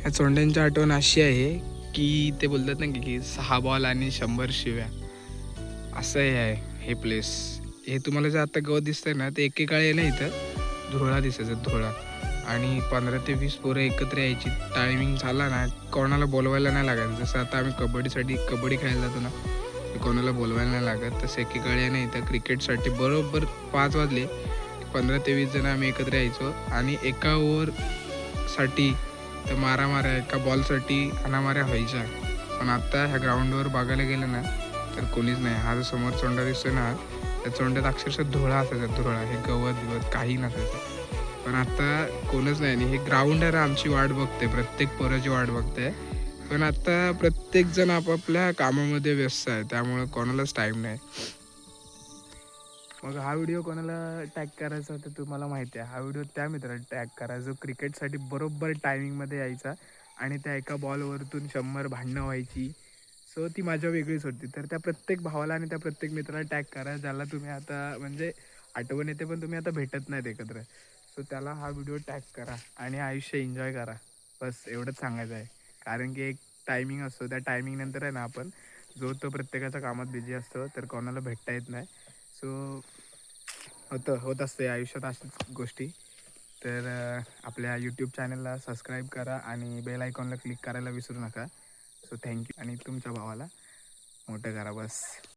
ह्या चोंड्यांची आठवण अशी आहे की ते बोलतात ना की 6 बॉल आणि 100 शिव्या, असं आहे हे प्लेस. हे तुम्हाला जे आता गवत दिसतंय ना, ते एकेकाळी आहे ना इथं धुळा दिसायचं, धुळा. आणि 15 ते 20 पोरं एकत्र यायची. टायमिंग झाला ना, कोणाला बोलवायला नाही लागायचं. जसं आता आम्ही कबड्डी खेळायला जातो ना, तर कोणाला बोलवायला नाही लागत. तसं एकेकाळी आहे ना इथं क्रिकेटसाठी बरोबर 5 वाजले 15 ते 20 जण आम्ही एकत्र यायचो आणि एका ओव्हरसाठी तर मारामाऱ्या, एका बॉलसाठी हाणामाऱ्या व्हायच्या. पण आता ह्या ग्राउंडवर बघायला गेलं ना, तर कोणीच नाही. हा जो समोर चोंडा दिसतोय ना, त्या चोंड्यात अक्षरशः धुळा असायचा, धुळा. हे गवत काही नसायचं. पण आता कोणच नाही आणि हे ग्राउंडर आमची वाट बघते, प्रत्येक पोराची वाट बघते. पण आता प्रत्येकजण आपापल्या कामामध्ये व्यस्त आहे, त्यामुळे कोणालाच टाईम नाही. मग हा व्हिडिओ कोणाला टॅग करायचा तर तुम्हाला माहिती आहे, हा व्हिडिओ त्या मित्राला टॅग करा जो क्रिकेटसाठी बरोबर टायमिंगमध्ये यायचा आणि त्या एका बॉलवरतून 100 भांडणं व्हायची. सो ती माझ्या वेगळीच होती. तर त्या प्रत्येक भावाला आणि त्या प्रत्येक मित्राला टॅग करा ज्याला तुम्ही आता म्हणजे आठवण येते पण तुम्ही आता भेटत नाहीत एकत्र. सो त्याला हा व्हिडिओ टॅग करा आणि आयुष्य एन्जॉय करा. बस एवढंच सांगायचं आहे. कारण की एक टायमिंग असतो, त्या टायमिंगनंतर आहे ना आपण जो तो प्रत्येकाच्या कामात बिझी असतो, तर कोणाला भेटता येत नाही. सो होत असते आयुष्यात अशाच गोष्टी. तर आपल्या यूट्यूब चॅनलला सबस्क्राईब करा आणि बेल आयकॉनला क्लिक करायला विसरू नका. सो थँक्यू आणि तुमच्या भावाला मोठं करा बस.